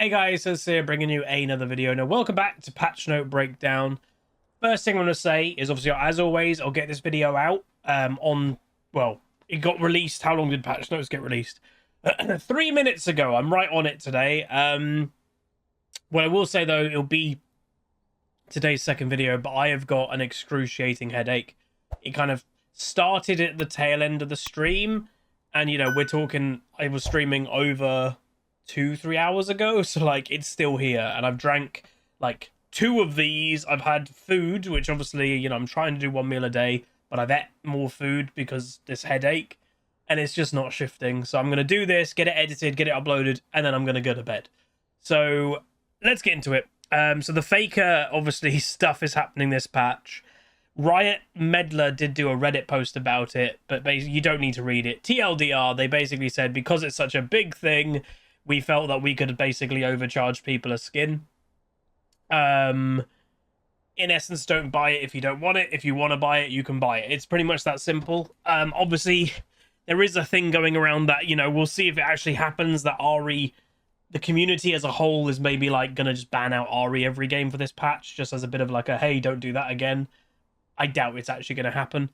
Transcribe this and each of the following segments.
Hey guys, it's here bringing you another video. Now, welcome back to Patch Note Breakdown. First thing I'm going to say is, obviously, as always, I'll get this video out well, it got released. How long did Patch Notes get released? 3 minutes ago. I'm right on it today. What I will say, though, it'll be today's second video, but I have got an excruciating headache. It kind of started at the tail end of the stream, and, you know, we're talking, I was streaming over 2-3 hours ago, so like it's still here, and I've drank like 2 of these. I've had food, which obviously, you know, I'm trying to do 1 meal a day, but I've ate more food because this headache, and it's just not shifting. So I'm gonna do this, get it edited, get it uploaded, and then I'm gonna go to bed. So let's get into it. So the Faker, obviously, stuff is happening this patch. Riot Meddler did do a Reddit post about it, but basically you don't need to read it. TLDR, they basically said because it's such a big thing, we felt that we could basically overcharge people a skin. In essence, don't buy it if you don't want it. If you want to buy it, you can buy it. It's pretty much that simple. Obviously, there is a thing going around that, you know, we'll see if it actually happens, that Ahri, the community as a whole, is maybe like going to just ban out Ahri every game for this patch, just as a bit of like a, hey, don't do that again. I doubt it's actually going to happen.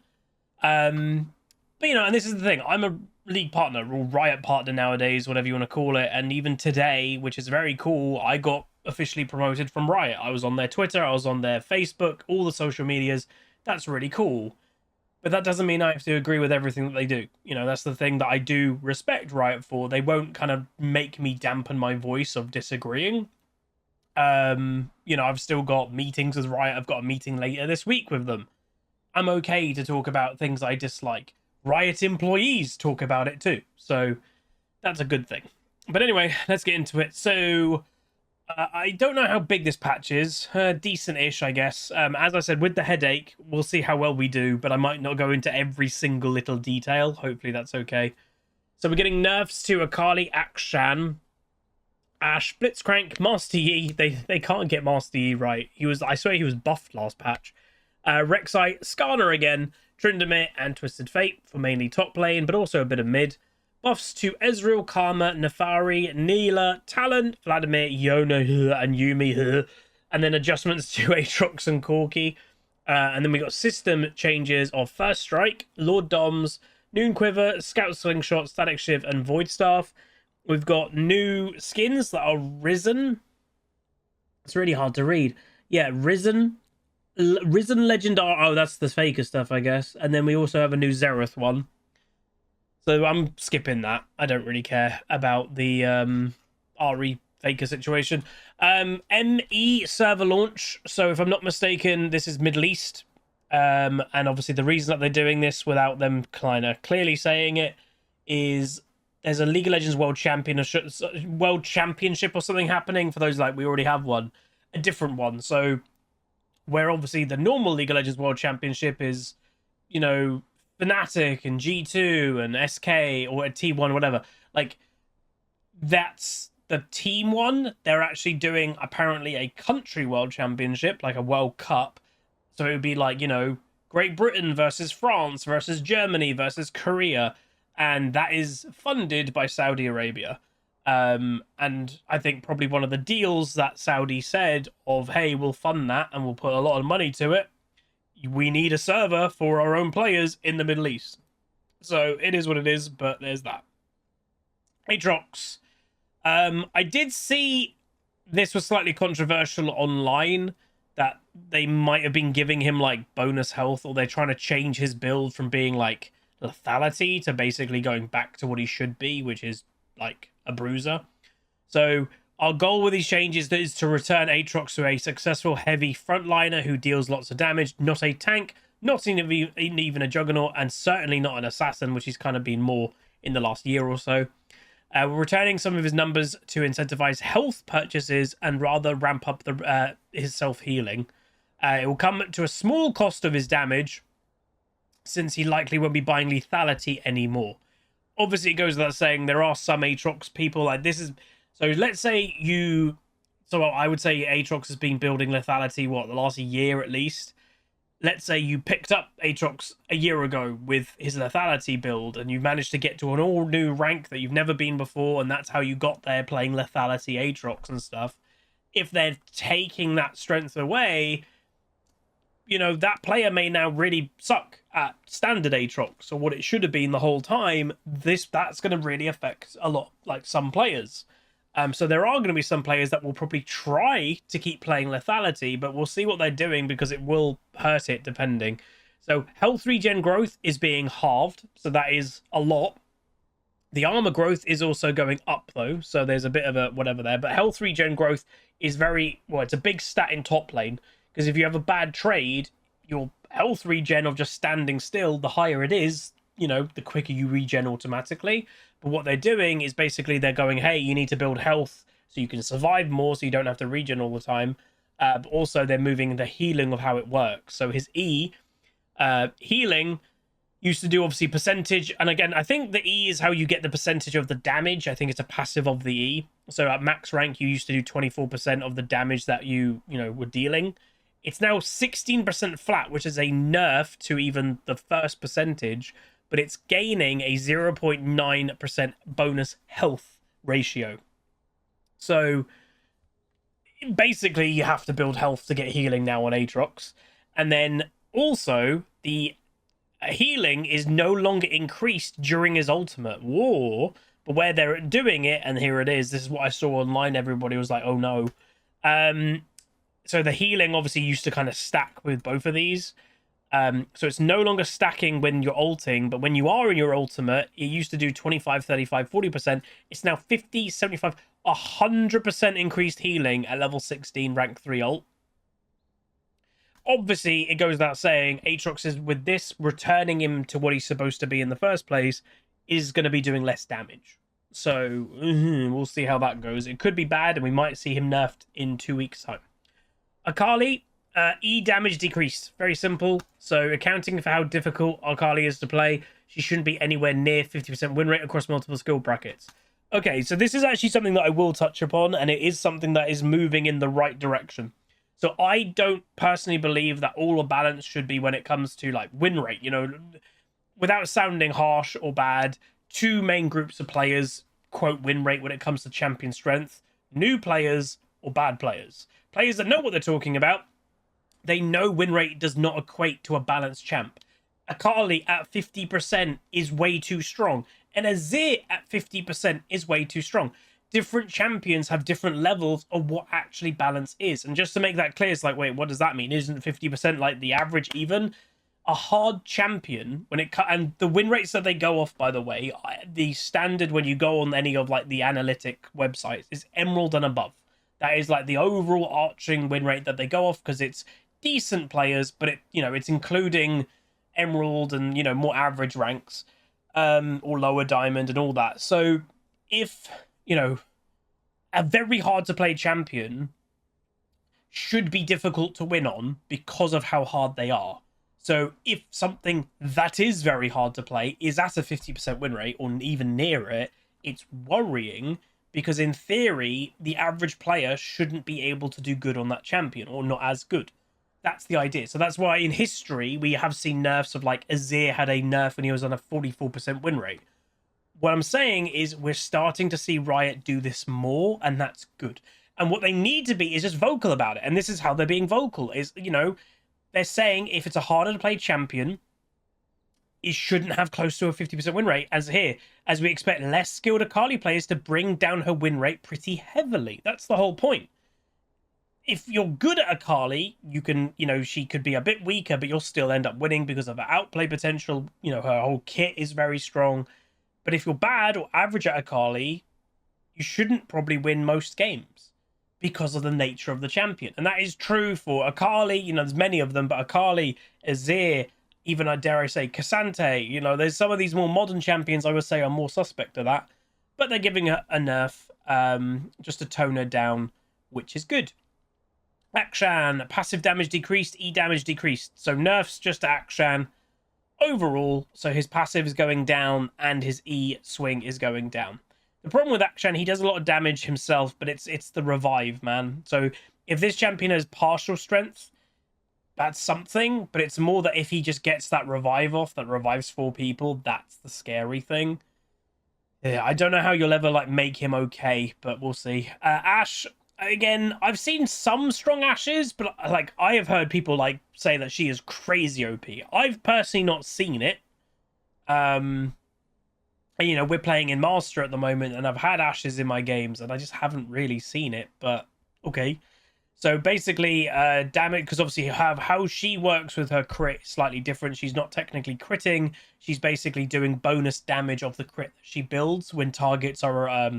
But, you know, and this is the thing. I'm a League partner, or Riot partner nowadays, whatever you want to call it. And even today, which is very cool, I got officially promoted from Riot. I was on their Twitter, I was on their Facebook, all the social medias. That's really cool. But that doesn't mean I have to agree with everything that they do. You know, that's the thing that I do respect Riot for. They won't kind of make me dampen my voice of disagreeing. You know, I've still got meetings with Riot. I've got a meeting later this week with them. I'm okay to talk about things I dislike. Riot employees talk about it too, so that's a good thing. But anyway, let's get into it. So I don't know how big this patch is. Decent-ish, I guess. As I said, with the headache, we'll see how well we do, but I might not go into every single little detail. Hopefully that's okay. So we're getting nerfs to Akali Ashen, Ashe Blitzcrank, Master Yi. They can't get Master Yi right. I swear he was buffed last patch. Rek'Sai, Skarner again, Tryndamere and Twisted Fate for mainly top lane, but also a bit of mid. Buffs to Ezreal Karma, Naafiri Nilah, Talon, Vladimir Yone, and Yumi, and then adjustments to Aatrox and Corki. And then we got system changes of First Strike, Lord Doms, Noon Quiver, Scout Slingshot, Static Shiv, and Void Staff. We've got new skins that are risen. It's really hard to read. Yeah, Risen Legendary. Oh, that's the Faker stuff, I guess. And then we also have a new Xerath one. So I'm skipping that. I don't really care about the Ahri Faker situation. ME server launch. So if I'm not mistaken, this is Middle East. And obviously the reason that they're doing this without them kind of clearly saying it is there's a League of Legends World Championship or something happening. For those like, we already have one. A different one. So where obviously the normal League of Legends World Championship is, you know, Fnatic and G2 and SK or T1, whatever. Like, that's the team one. They're actually doing, apparently, a country World Championship, like a World Cup. So it would be like, you know, Great Britain versus France versus Germany versus Korea. And that is funded by Saudi Arabia. And I think probably one of the deals that Saudi said of, hey, we'll fund that and we'll put a lot of money to it. We need a server for our own players in the Middle East. So it is what it is, but there's that. Aatrox. I did see this was slightly controversial online, that they might have been giving him like bonus health, or they're trying to change his build from being like lethality to basically going back to what he should be, which is like a bruiser. So our goal with these changes is to return Aatrox to a successful heavy frontliner who deals lots of damage, not a tank, not even a juggernaut, and certainly not an assassin, which he's kind of been more in the last year or so. We're returning some of his numbers to incentivize health purchases and rather ramp up his self-healing. It will come to a small cost of his damage, since he likely won't be buying lethality anymore. Obviously, it goes without saying, there are some Aatrox people, like this is... So let's say you... So I would say Aatrox has been building lethality, what, the last year at least? let's say you picked up Aatrox a year ago with his lethality build and you managed to get to an all new rank that you've never been before, and that's how you got there playing lethality Aatrox and stuff. If they're taking that strength away, you know, that player may now really suck at standard Aatrox, or what it should have been the whole time. That's going to really affect a lot, like some players. So there are going to be some players that will probably try to keep playing lethality, but we'll see what they're doing because it will hurt it depending. So health regen growth is being halved, so that is a lot. The armor growth is also going up though, so there's a bit of a whatever there. But health regen growth is very, well, it's a big stat in top lane, because if you have a bad trade, your health regen of just standing still, the higher it is, you know, the quicker you regen automatically. But what they're doing is basically they're going, hey, you need to build health so you can survive more, so you don't have to regen all the time. But also they're moving the healing of how it works. So his E, healing, used to do obviously percentage. And again, I think the E is how you get the percentage of the damage. I think it's a passive of the E. So at max rank, you used to do 24% of the damage that you were dealing. It's now 16% flat, which is a nerf to even the first percentage, but it's gaining a 0.9% bonus health ratio. So basically you have to build health to get healing now on Aatrox. And then also the healing is no longer increased during his ultimate war, but where they're doing it, and here it is, this is what I saw online, everybody was like, oh no. So the healing obviously used to kind of stack with both of these. So it's no longer stacking when you're ulting, but when you are in your ultimate, it used to do 25, 35, 40%. It's now 50, 75, 100% increased healing at level 16, rank 3 ult. Obviously, it goes without saying, Aatrox is, with this, returning him to what he's supposed to be in the first place, is going to be doing less damage. So, we'll see how that goes. It could be bad, and we might see him nerfed in 2 weeks' time. Akali, E damage decreased. Very simple. So accounting for how difficult Akali is to play, she shouldn't be anywhere near 50% win rate across multiple skill brackets. Okay, so this is actually something that I will touch upon, and it is something that is moving in the right direction. So I don't personally believe that all a balance should be when it comes to like win rate. You know, without sounding harsh or bad, two main groups of players quote win rate when it comes to champion strength: new players or bad players. Players that know what they're talking about, they know win rate does not equate to a balanced champ. Akali at 50% is way too strong, and Azir at 50% is way too strong. Different champions have different levels of what actually balance is. And just to make that clear, it's like, wait, what does that mean? Isn't 50% like the average even? A hard champion, when it and the win rates that they go off, by the way, the standard when you go on any of like the analytic websites is Emerald and above. That is like the overall arching win rate that they go off, because it's decent players, but it, it's including Emerald and, more average ranks, or lower Diamond and all that. So if, a very hard to play champion should be difficult to win on because of how hard they are. So if something that is very hard to play is at a 50% win rate or even near it, it's worrying, because in theory, the average player shouldn't be able to do good on that champion, or not as good. That's the idea. So that's why in history, we have seen nerfs of like Azir had a nerf when he was on a 44% win rate. What I'm saying is we're starting to see Riot do this more, and that's good. And what they need to be is just vocal about it. And this is how they're being vocal, is, they're saying if it's a harder to play champion, it shouldn't have close to a 50% win rate, as we expect less skilled Akali players to bring down her win rate pretty heavily. That's the whole point. If you're good at Akali, you can, she could be a bit weaker, but you'll still end up winning because of her outplay potential. Her whole kit is very strong. But if you're bad or average at Akali, you shouldn't probably win most games because of the nature of the champion. And that is true for Akali. There's many of them, but Akali, Azir, even, I dare I say, Cassante, there's some of these more modern champions I would say are more suspect of that. But they're giving her a nerf just to tone her down, which is good. Ashen, passive damage decreased, E damage decreased. So nerfs just to Ashen overall. So his passive is going down and his E swing is going down. The problem with Ashen, he does a lot of damage himself, but it's the revive, man. So if this champion has partial strength, that's something, but it's more that if he just gets that revive off, that revives 4 people, that's the scary thing. Yeah, I don't know how you'll ever like make him okay, but we'll see. Ashe, again, I've seen some strong Ashes, but like I have heard people like say that she is crazy OP. I've personally not seen it. You know, we're playing in Master at the moment, and I've had Ashes in my games, and I just haven't really seen it, but okay. So basically, damage, because obviously you have how she works with her crit slightly different. She's not technically critting. She's basically doing bonus damage of the crit that she builds when targets are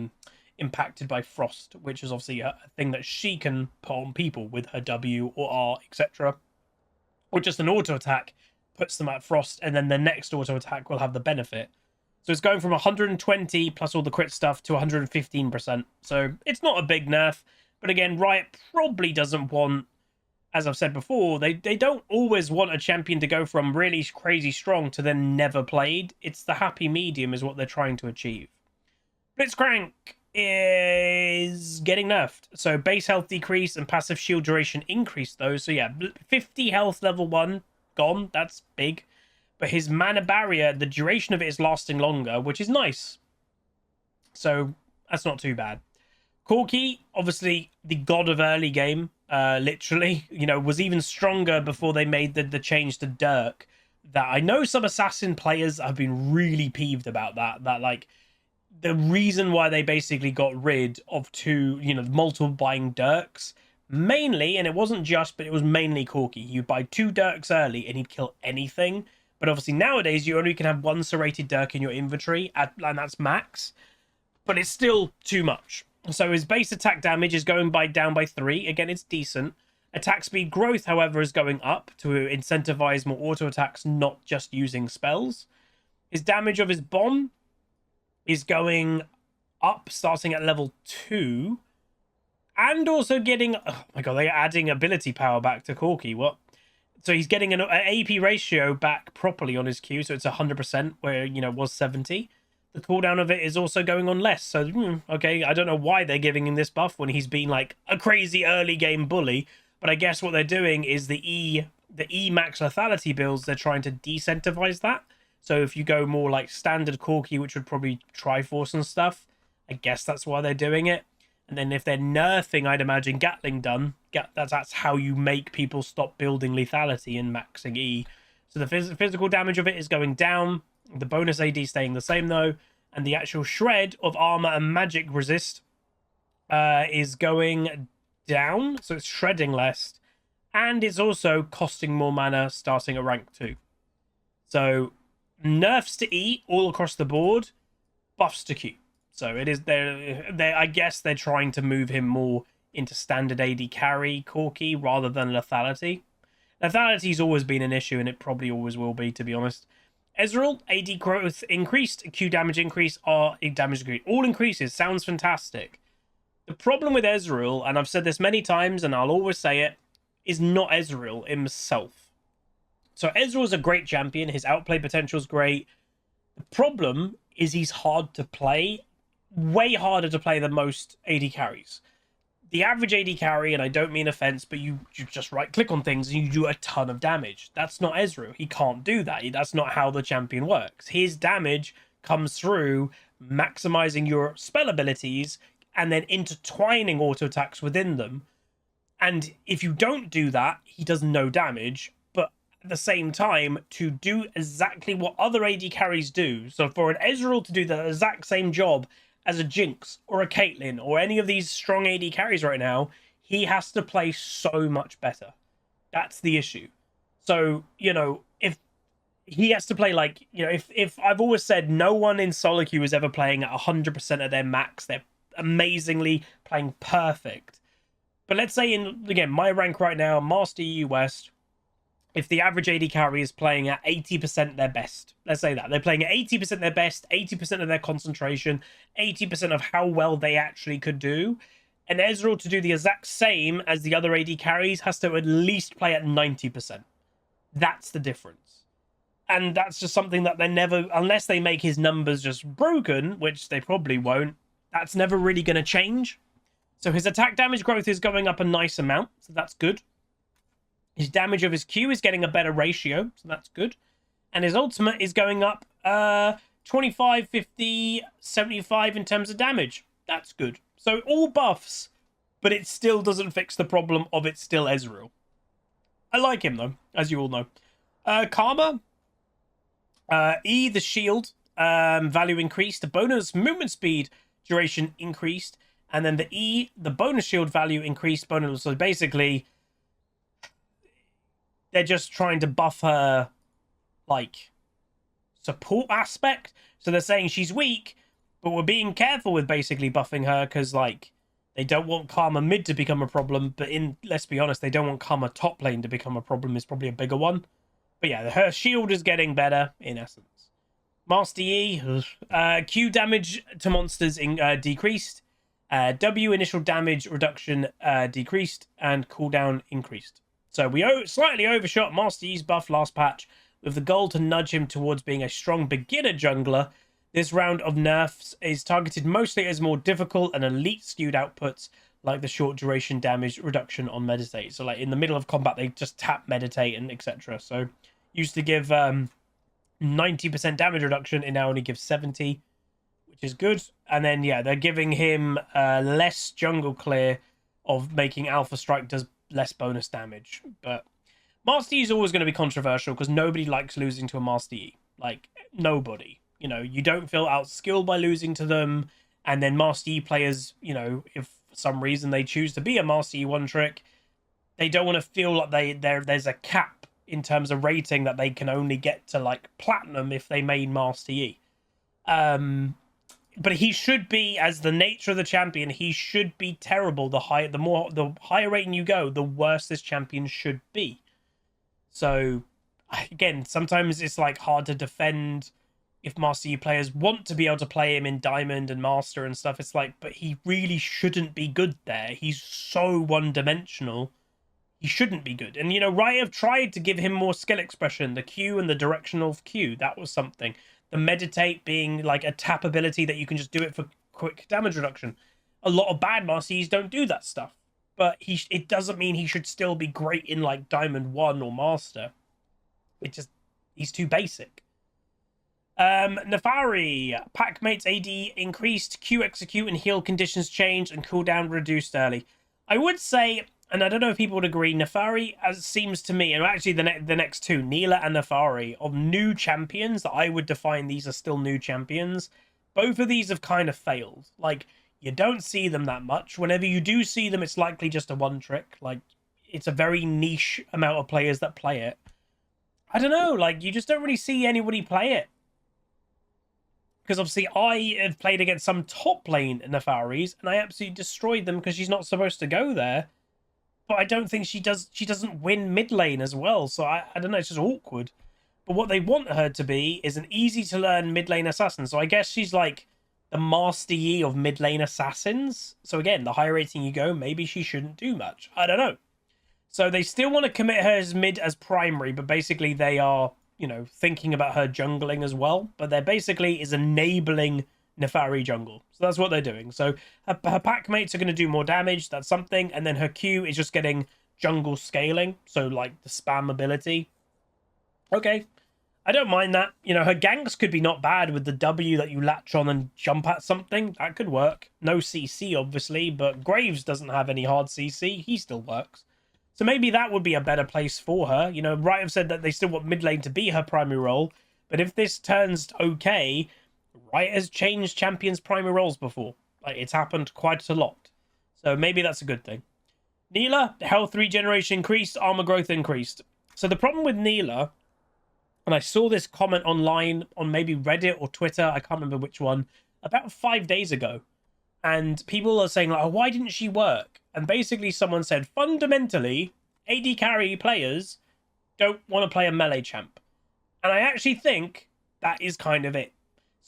impacted by frost, which is obviously a thing that she can put on people with her W or R, etc. Or just an auto attack puts them at frost, and then the next auto attack will have the benefit. So it's going from 120 plus all the crit stuff to 115%. So it's not a big nerf. But again, Riot probably doesn't want, as I've said before, they don't always want a champion to go from really crazy strong to then never played. It's the happy medium is what they're trying to achieve. Blitzcrank is getting nerfed. So base health decrease and passive shield duration increase though. So yeah, 50 health level 1 gone. That's big. But his mana barrier, the duration of it is lasting longer, which is nice. So that's not too bad. Corki, obviously the god of early game, literally, you know, was even stronger before they made the change to Dirk. That I know some assassin players have been really peeved about that. That like the reason why they basically got rid of 2, you know, multiple buying Dirks, mainly, and it wasn't just, but it was mainly Corki. You buy 2 Dirks early and he'd kill anything. But obviously nowadays you only can have 1 serrated Dirk in your inventory, and that's max. But it's still too much. So his base attack damage is going down by 3. Again, it's decent. Attack speed growth, however, is going up to incentivize more auto attacks, not just using spells. His damage of his bomb is going up, starting at level 2. And also getting... Oh my god, they're adding ability power back to Corki. What? So he's getting an AP ratio back properly on his Q, so it's 100%, where, you know, it was 70. The cooldown of it is also going on less. So, okay, I don't know why they're giving him this buff when he's been like a crazy early game bully. But I guess what they're doing is the E max lethality builds, they're trying to decentivize that. So if you go more like standard Corki, which would probably Triforce and stuff, I guess that's why they're doing it. And then if they're nerfing, I'd imagine Gatling done. That's how you make people stop building lethality and maxing E. So the physical damage of it is going down. The bonus AD staying the same though, and the actual shred of armor and magic resist is going down, so it's shredding less, and it's also costing more mana starting at rank 2. So nerfs to E all across the board, buffs to Q. So it is I guess they're trying to move him more into standard AD carry Corki rather than lethality. Lethality's always been an issue, and it probably always will be, to be honest. Ezreal, AD growth increased, Q damage increase, R damage increase. All increases, sounds fantastic. The problem with Ezreal, and I've said this many times and I'll always say it, is not Ezreal himself. So Ezreal's a great champion, his outplay potential is great. The problem is he's hard to play, way harder to play than most AD carries. The average AD carry, and I don't mean offense, but you just right click on things and you do a ton of damage. That's not Ezreal. He can't do that. That's not how the champion works. His damage comes through maximizing your spell abilities and then intertwining auto attacks within them. And if you don't do that, he does no damage. But at the same time, to do exactly what other AD carries do, so for an Ezreal to do the exact same job as a Jinx or a Caitlyn or any of these strong AD carries right now, he has to play so much better. That's the issue. So, you know, if he has to play like, you know, if I've always said no one in solo queue is ever playing at 100% of their max, they're amazingly playing perfect. But let's say in, again, my rank right now, Master EU West, if the average AD carry is playing at 80% their best, let's say that they're playing at 80% their best, 80% of their concentration, 80% of how well they actually could do, and Ezreal to do the exact same as the other AD carries has to at least play at 90%. That's the difference. And that's just something that they're never, unless they make his numbers just broken, which they probably won't, that's never really going to change. So his attack damage growth is going up a nice amount, so that's good. His damage of his Q is getting a better ratio, so that's good. And his ultimate is going up 25, 50, 75 in terms of damage. That's good. So all buffs, but it still doesn't fix the problem of it's still Ezreal. I like him, though, as you all know. Karma. E, the shield value increased. The bonus movement speed duration increased. And then the E, the bonus shield value increased. Bonus. So basically, they're just trying to buff her, like, support aspect. So they're saying she's weak, but we're being careful with basically buffing her because, like, they don't want Karma mid to become a problem. But let's be honest, they don't want Karma top lane to become a problem. Is probably a bigger one. But yeah, her shield is getting better, in essence. Master Yi, Q damage to monsters decreased. W initial damage reduction decreased. And cooldown increased. So we slightly overshot Master Yi's buff last patch with the goal to nudge him towards being a strong beginner jungler. This round of nerfs is targeted mostly as more difficult and elite skewed outputs, like the short duration damage reduction on meditate. So like in the middle of combat, they just tap meditate and etc. So used to give 90% damage reduction, it now only gives 70, which is good. And then yeah, they're giving him less jungle clear of making Alpha Strike does less bonus damage. But Master Yi is always going to be controversial because nobody likes losing to a Master Yi. Like nobody. You know, you don't feel outskilled by losing to them. And then Master Yi players, you know, if for some reason they choose to be a Master Yi one trick, they don't want to feel like there's a cap in terms of rating that they can only get to like platinum if they main Master Yi. But he should be, as the nature of the champion, he should be terrible. The higher rating you go, the worse this champion should be. So again, sometimes it's like hard to defend if Master Yi players want to be able to play him in Diamond and Master and stuff. It's like, but he really shouldn't be good there. He's so one-dimensional. He shouldn't be good. And, you know, Riot have tried to give him more skill expression. The Q and the directional Q, that was something. The Meditate being like a tap ability that you can just do it for quick damage reduction. A lot of bad Master Yis don't do that stuff. But it doesn't mean he should still be great in like Diamond 1 or Master. He's too basic. Naafiri, Packmate's AD increased, Q execute and heal conditions changed, and cooldown reduced early. I would say, and I don't know if people would agree, Naafiri, as it seems to me, and actually the next two, Nilah and Naafiri, of new champions that I would define these are still new champions, both of these have kind of failed. Like, you don't see them that much. Whenever you do see them, it's likely just a one trick. Like, it's a very niche amount of players that play it. I don't know, like, you just don't really see anybody play it. Because obviously I have played against some top lane Naafiris and I absolutely destroyed them because she's not supposed to go there. But I don't think she doesn't win mid lane as well. So I don't know, it's just awkward. But what they want her to be is an easy to learn mid lane assassin. So I guess she's like the Master Yi of mid lane assassins. So again, the higher rating you go, maybe she shouldn't do much. I don't know. So they still want to commit her as mid as primary, but basically they are, you know, thinking about her jungling as well, but they're basically is enabling Naafiri jungle. So that's what they're doing. So her pack mates are going to do more damage. That's something. And then her Q is just getting jungle scaling. So like the spam ability. Okay. I don't mind that. You know, her ganks could be not bad with the W that you latch on and jump at something. That could work. No CC, obviously, but Graves doesn't have any hard CC. He still works. So maybe that would be a better place for her. You know, Riot have said that they still want mid lane to be her primary role. But if this turns okay, Riot has changed champions' primary roles before. Like, it's happened quite a lot. So maybe that's a good thing. Nilah, health regeneration increased, armor growth increased. So the problem with Nilah, and I saw this comment online on maybe Reddit or Twitter, I can't remember which one, about 5 days ago. And people are saying, like, oh, why didn't she work? And basically someone said, fundamentally, AD carry players don't want to play a melee champ. And I actually think that is kind of it.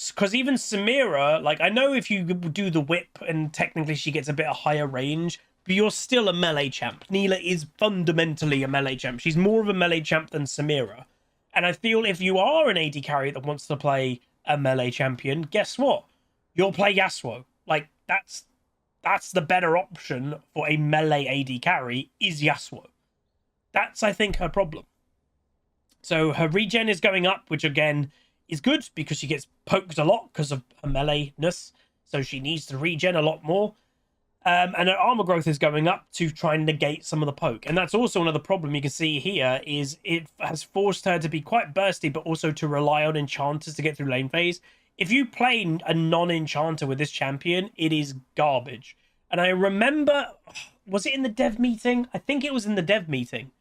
Because even Samira, like, I know if you do the whip and technically she gets a bit of higher range, but you're still a melee champ. Nilah is fundamentally a melee champ. She's more of a melee champ than Samira. And I feel if you are an AD carry that wants to play a melee champion, guess what? You'll play Yasuo. Like, that's the better option for a melee AD carry is Yasuo. That's, I think, her problem. So her regen is going up, which again is good because she gets poked a lot because of her melee-ness. So she needs to regen a lot more. And her armor growth is going up to try and negate some of the poke. And that's also another problem you can see here is it has forced her to be quite bursty, but also to rely on enchanters to get through lane phase. If you play a non-enchanter with this champion, it is garbage. And I remember, was it in the dev meeting? I think it was in the dev meeting.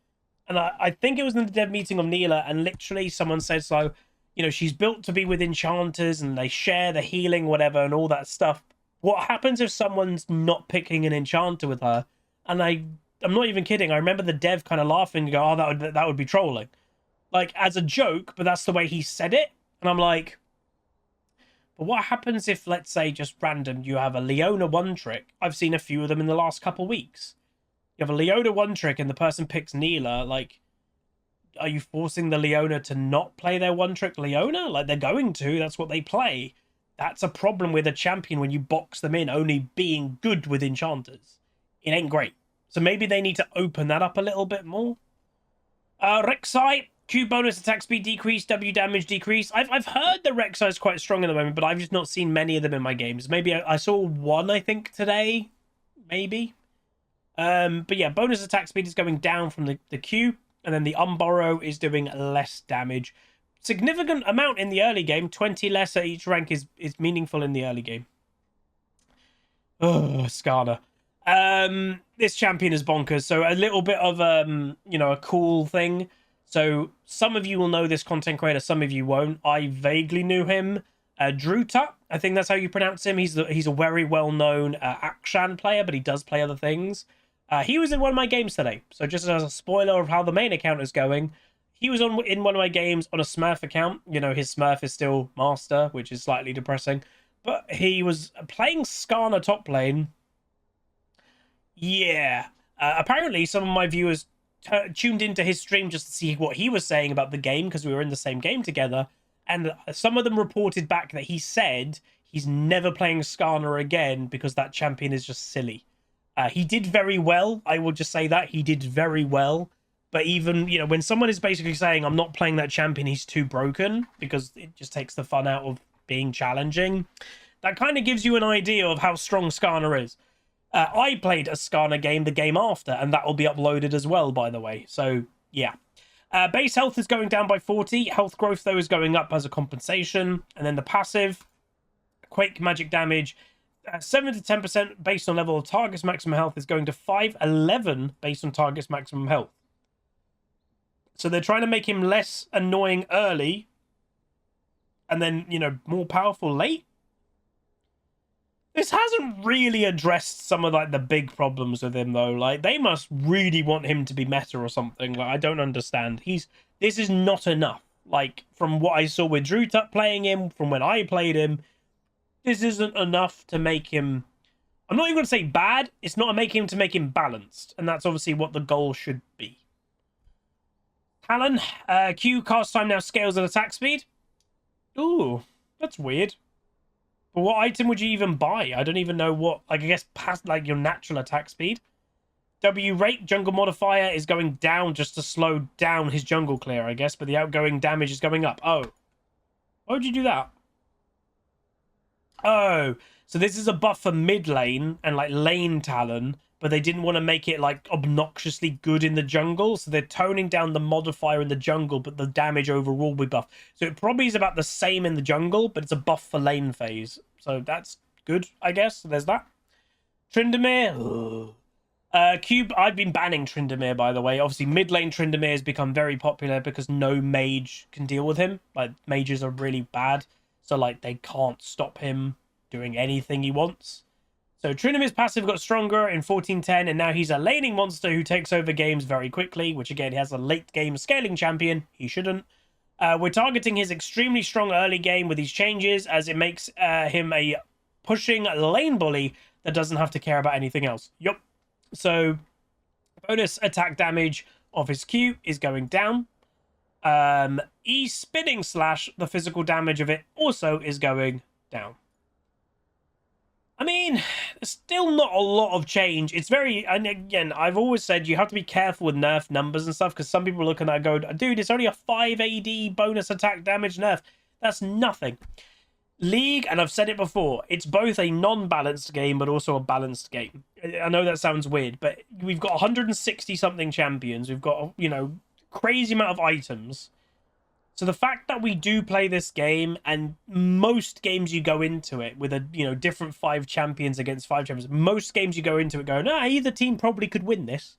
And I think it was in the dev meeting of Nilah, and literally someone said, so, you know, she's built to be with enchanters and they share the healing, whatever, and all that stuff. What happens if someone's not picking an enchanter with her? And I'm not even kidding. I remember the dev kind of laughing and go, oh, that would be trolling. Like, as a joke, but that's the way he said it. And I'm like, but what happens if, let's say, just random, you have a Leona one-trick? I've seen a few of them in the last couple of weeks. You have a Leona one-trick and the person picks Nilah. Like, are you forcing the Leona to not play their one-trick Leona? Like, they're going to. That's what they play. That's a problem with a champion when you box them in only being good with enchanters. It ain't great. So maybe they need to open that up a little bit more. Rek'Sai, Q bonus attack speed decrease, W damage decrease. I've heard the Rek'Sai is quite strong at the moment, but I've just not seen many of them in my games. Maybe I saw one, I think, today. Maybe. But yeah, bonus attack speed is going down from the Q, and then the Unborrow is doing less damage. Significant amount in the early game. 20 less at each rank is meaningful in the early game. Oh, Skarner. This champion is bonkers. So a little bit of you know, a cool thing. So some of you will know this content creator, some of you won't. I vaguely knew him. Druta, I think that's how you pronounce him. He's a very well-known Ashen player, but he does play other things. He was in one of my games today. So just as a spoiler of how the main account is going, he was in one of my games on a Smurf account. You know, his Smurf is still Master, which is slightly depressing. But he was playing Skarner top lane. Yeah. Apparently, some of my viewers tuned into his stream just to see what he was saying about the game, because we were in the same game together. And some of them reported back that he said he's never playing Skarner again because that champion is just silly. He did very well. I will just say that. He did very well. But even, you know, when someone is basically saying, I'm not playing that champion, he's too broken, because it just takes the fun out of being challenging, that kind of gives you an idea of how strong Skarner is. I played a Skarner game the game after, and that will be uploaded as well, by the way. So, yeah. Base health is going down by 40. Health growth, though, is going up as a compensation. And then the passive, Quake magic damage, 7 to 10% based on level of target's maximum health is going to 511 based on target's maximum health. So they're trying to make him less annoying early and then, you know, more powerful late. This hasn't really addressed some of, like, the big problems with him, though. Like, they must really want him to be meta or something. Like, I don't understand. This is not enough. Like, from what I saw with Druta playing him, from when I played him, this isn't enough to make him... I'm not even going to say bad. It's not making him to make him balanced. And that's obviously what the goal should be. Talon, Q cast time now scales at attack speed. Ooh, that's weird. But what item would you even buy? I don't even know what, like, I guess past, like, your natural attack speed. W rate, jungle modifier, is going down just to slow down his jungle clear, I guess, but the outgoing damage is going up. Oh. Why would you do that? Oh, so this is a buff for mid lane and, like, lane Talon, but they didn't want to make it, like, obnoxiously good in the jungle, so they're toning down the modifier in the jungle, but the damage overall will be buffed. So it probably is about the same in the jungle, but it's a buff for lane phase. So that's good, I guess. So there's that. Tryndamere. Cube, I've been banning Tryndamere, by the way. Obviously, mid lane Tryndamere has become very popular because no mage can deal with him. Like, mages are really bad, so, like, they can't stop him doing anything he wants. So Tryndamere's passive got stronger in 1410, and now he's a laning monster who takes over games very quickly, which again, he has a late game scaling champion. He shouldn't. We're targeting his extremely strong early game with these changes, as it makes him a pushing lane bully that doesn't have to care about anything else. Yup. So bonus attack damage of his Q is going down. E spinning slash, the physical damage of it also is going down. I mean, still not a lot of change. It's very, and again, I've always said you have to be careful with nerf numbers and stuff, because some people look at that and go, dude, it's only a 5 AD bonus attack damage nerf. That's nothing. League, and I've said it before, it's both a non-balanced game but also a balanced game. I know that sounds weird, but we've got 160 something champions. We've got, you know, crazy amount of items. So the fact that we do play this game, and most games you go into it with a, you know, different 5 champions against 5 champions, most games you go into it going, either team probably could win this.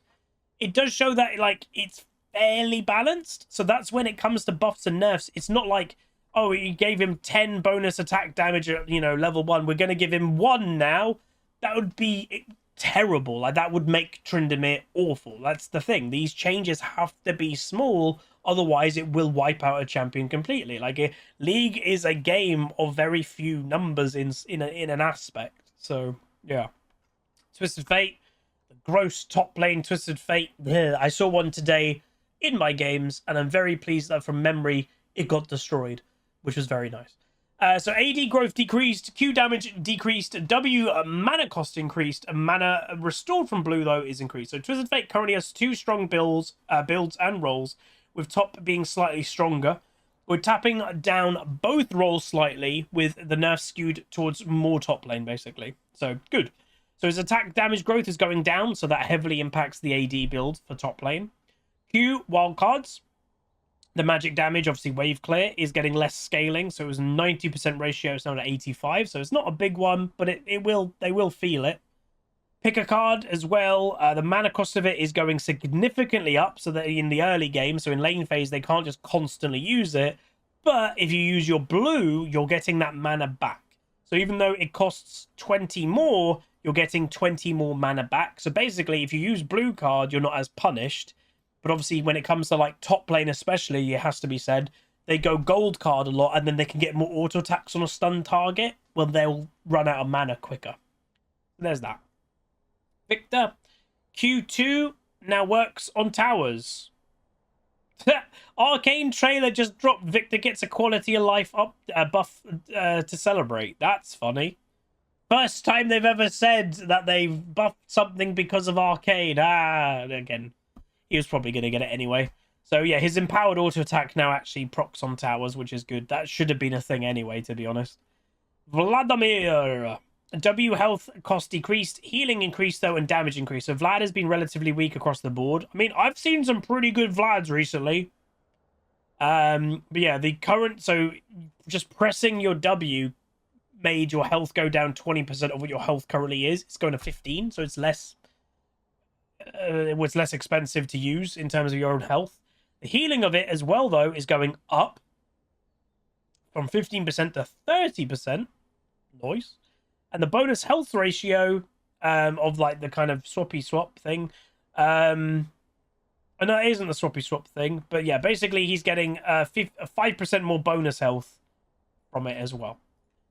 It does show that, like, it's fairly balanced. So that's when it comes to buffs and nerfs. It's not like, oh, you gave him 10 bonus attack damage at, you know, level 1. We're going to give him 1 now. That would be terrible. Like, that would make Tryndamere awful. That's the thing. These changes have to be small. Otherwise, it will wipe out a champion completely. Like, League is a game of very few numbers in an aspect. So, yeah. Twisted Fate. The gross top lane Twisted Fate. I saw one today in my games, and I'm very pleased that from memory, it got destroyed, which was very nice. So AD growth decreased, Q damage decreased, W mana cost increased, mana restored from blue, though, is increased. So Twisted Fate currently has 2 strong builds and rolls, with top being slightly stronger. We're tapping down both rolls slightly, with the nerf skewed towards more top lane, basically. So, good. So his attack damage growth is going down, so that heavily impacts the AD build for top lane. Q, wildcards. The magic damage, obviously wave clear, is getting less scaling, so it was 90% ratio, it's now at 85, so it's not a big one, but they will feel it. Pick a card as well. The mana cost of it is going significantly up, so that in the early game, so in lane phase, they can't just constantly use it. But if you use your blue, you're getting that mana back. So even though it costs 20 more, you're getting 20 more mana back. So basically, if you use blue card, you're not as punished. But obviously, when it comes to like top lane especially, it has to be said, they go gold card a lot, and then they can get more auto attacks on a stun target. Well, they'll run out of mana quicker. There's that. Viktor, Q2 now works on towers. Arcane trailer just dropped. Viktor gets a quality of life up buff to celebrate. That's funny. First time they've ever said that they've buffed something because of Arcane. Again, he was probably going to get it anyway. So yeah, his empowered auto attack now actually procs on towers, which is good. That should have been a thing anyway, to be honest. Vladimir. W health cost decreased, healing increased though, and damage increased. So Vlad has been relatively weak across the board. I mean, I've seen some pretty good Vlads recently. But yeah, the current, so just pressing your W made your health go down 20% of what your health currently is. It's going to 15, so it's less. It was less expensive to use in terms of your own health. The healing of it as well, though, is going up from 15% to 30%. Nice. And the bonus health ratio of like the kind of swappy swap thing. No, it isn't the swappy swap thing. But yeah, basically he's getting 5% more bonus health from it as well.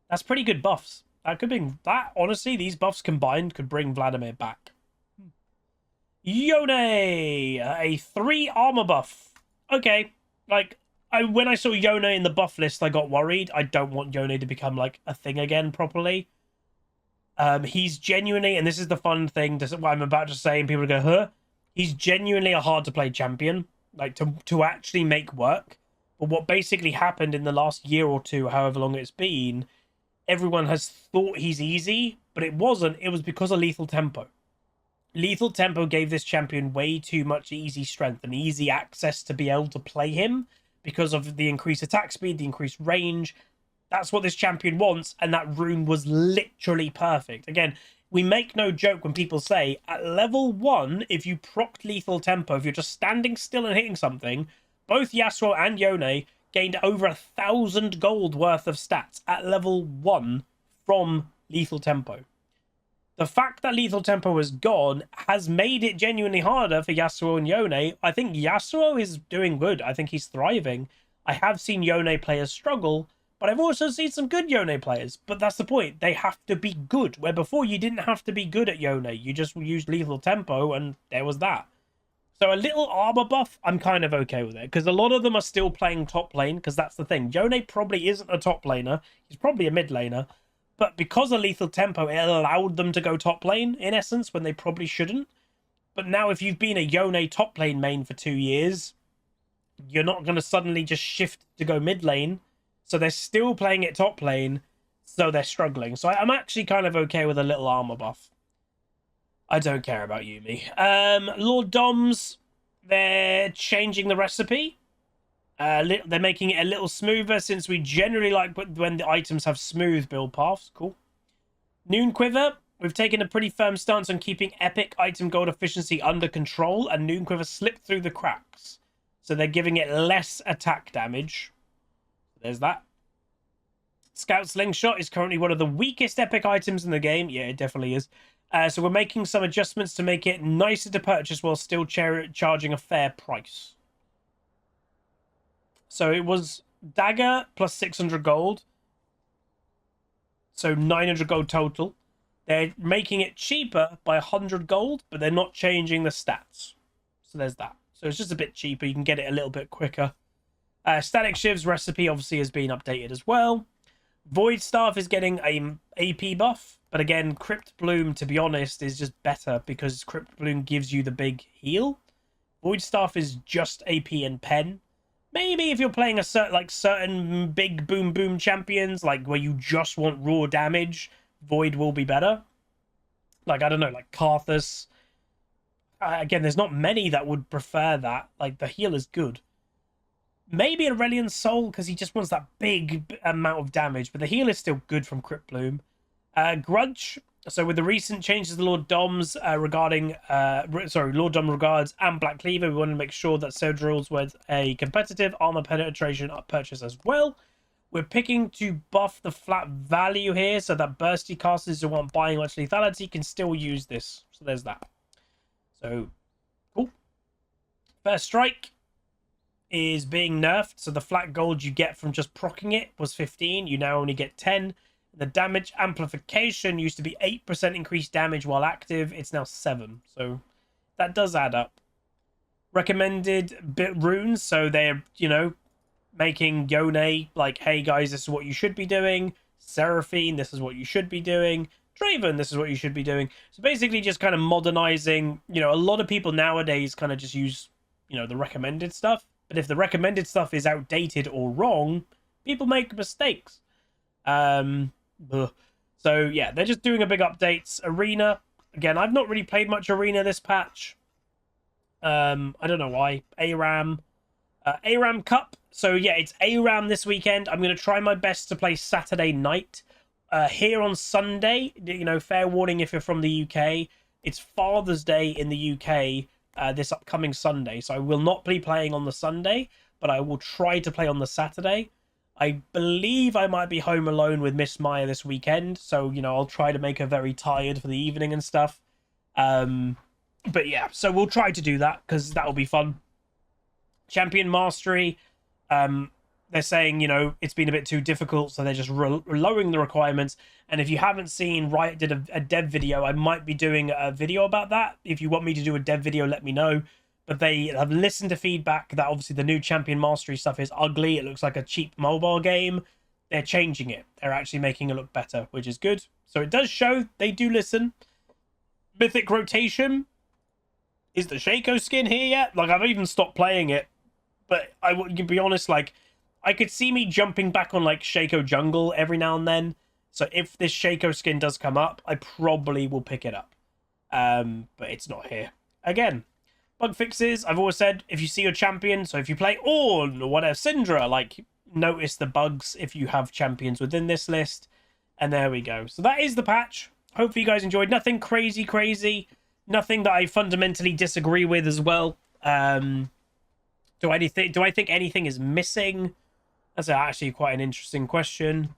That's pretty good buffs. That could be that. Honestly, these buffs combined could bring Vladimir back. Yone, a 3 armor buff. Okay, like when I saw Yone in the buff list, I got worried. I don't want Yone to become like a thing again properly. He's genuinely, and this is the fun thing, what I'm about to say, and people go, huh? He's genuinely a hard-to-play champion, like, to actually make work. But what basically happened in the last year or two, however long it's been, everyone has thought he's easy, but it wasn't. It was because of Lethal Tempo. Lethal Tempo gave this champion way too much easy strength and easy access to be able to play him because of the increased attack speed, the increased range. That's what this champion wants, and that rune was literally perfect. Again, we make no joke when people say, at level 1, if you proc Lethal Tempo, if you're just standing still and hitting something, both Yasuo and Yone gained over 1,000 gold worth of stats at level 1 from Lethal Tempo. The fact that Lethal Tempo is gone has made it genuinely harder for Yasuo and Yone. I think Yasuo is doing good. I think he's thriving. I have seen Yone players struggle, but I've also seen some good Yone players. But that's the point. They have to be good. Where before you didn't have to be good at Yone. You just used Lethal Tempo and there was that. So a little armor buff, I'm kind of okay with it. Because a lot of them are still playing top lane. Because that's the thing. Yone probably isn't a top laner. He's probably a mid laner. But because of lethal tempo, it allowed them to go top lane, in essence, when they probably shouldn't. But now if you've been a Yone top lane main for 2 years, you're not going to suddenly just shift to go mid lane. So they're still playing it top lane, so they're struggling. So I'm actually kind of okay with a little armor buff. I don't care about Yuumi. Lord Doms, they're changing the recipe. They're making it a little smoother, since we generally like when the items have smooth build paths. Cool. Noon Quiver, we've taken a pretty firm stance on keeping epic item gold efficiency under control, and Noon Quiver slipped through the cracks. So they're giving it less attack damage. There's that. Scout Slingshot is currently one of the weakest epic items in the game. Yeah, it definitely is. So we're making some adjustments to make it nicer to purchase while still charging a fair price. So it was Dagger plus 600 gold. So 900 gold total. They're making it cheaper by 100 gold, but they're not changing the stats. So there's that. So it's just a bit cheaper. You can get it a little bit quicker. Static Shiv's recipe obviously has been updated as well. Void Staff is getting a AP buff. But again, Crypt Bloom, to be honest, is just better because Crypt Bloom gives you the big heal. Void Staff is just AP and pen. Maybe if you're playing a certain big boom champions, like where you just want raw damage, Void will be better. Like, I don't know, like Karthus. Again, there's not many that would prefer that. Like, the heal is good. Maybe Aurelion Soul, because he just wants that big amount of damage. But the heal is still good from Crypt Bloom. Grudge. So with the recent changes to Lord Dom's regarding, Lord Dom regards and Black Cleaver, we want to make sure that Surge rules with a competitive armor penetration purchase as well. We're picking to buff the flat value here so that bursty casters who want buying much lethality can still use this. So there's that. So, cool. First Strike is being nerfed. So the flat gold you get from just proccing it was 15. You now only get 10. The damage amplification used to be 8% increased damage while active. It's now 7. So that does add up. Recommended bit runes. So they're, making Yone like, hey guys, this is what you should be doing. Seraphine, this is what you should be doing. Draven, this is what you should be doing. So basically just kind of modernizing. A lot of people nowadays kind of just use, the recommended stuff. But if the recommended stuff is outdated or wrong, people make mistakes. So yeah, they're just doing a big updates. Arena, again, I've not really played much Arena this patch. I don't know why. ARAM Cup. So yeah, it's ARAM this weekend. I'm going to try my best to play Saturday night. Here on Sunday, fair warning if you're from the UK, it's Father's Day in the UK this upcoming Sunday. So I will not be playing on the Sunday, but I will try to play on the Saturday. I believe I might be home alone with Miss Maya this weekend. So, I'll try to make her very tired for the evening and stuff. But yeah, so we'll try to do that because that'll be fun. Champion Mastery. They're saying, it's been a bit too difficult. So they're just lowering the requirements. And if you haven't seen, Riot did a dev video. I might be doing a video about that. If you want me to do a dev video, let me know. But they have listened to feedback that obviously the new Champion Mastery stuff is ugly. It looks like a cheap mobile game. They're changing it. They're actually making it look better, which is good. So it does show they do listen. Mythic Rotation. Is the Shaco skin here yet? Like, I've even stopped playing it. But I would be honest, like, I could see me jumping back on, like, Shaco Jungle every now and then. So if this Shaco skin does come up, I probably will pick it up. But it's not here. Again. Bug fixes, I've always said, if you see your champion, so if you play Ornn or whatever, Syndra, like, notice the bugs if you have champions within this list. And there we go. So that is the patch. Hopefully you guys enjoyed. Nothing crazy. Nothing that I fundamentally disagree with as well. Do I think anything is missing? That's actually quite an interesting question.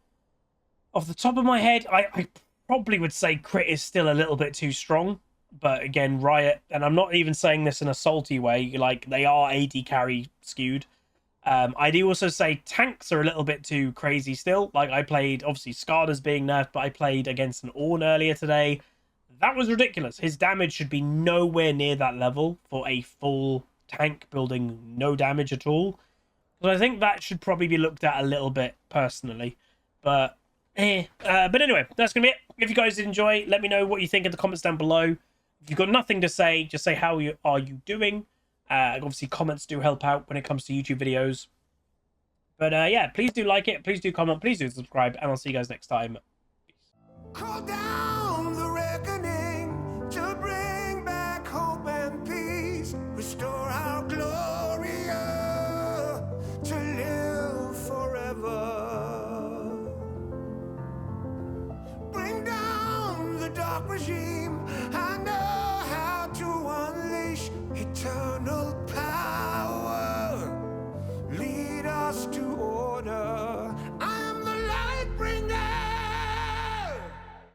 Off the top of my head, I probably would say crit is still a little bit too strong. But again, Riot, and I'm not even saying this in a salty way, like, they are AD carry skewed. I do also say tanks are a little bit too crazy still. Like, I played, obviously, Skarner's being nerfed, but I played against an Ornn earlier today. That was ridiculous. His damage should be nowhere near that level for a full tank building no damage at all. So I think that should probably be looked at a little bit, personally. But But anyway, that's gonna be it. If you guys did enjoy, let me know what you think in the comments down below. If you've got nothing to say, just say how are you doing. Obviously, comments do help out when it comes to YouTube videos. But yeah, please do like it, please do comment, please do subscribe, and I'll see you guys next time. Call down the reckoning to bring back hope and peace. Restore our glory to live forever. Bring down the dark regime.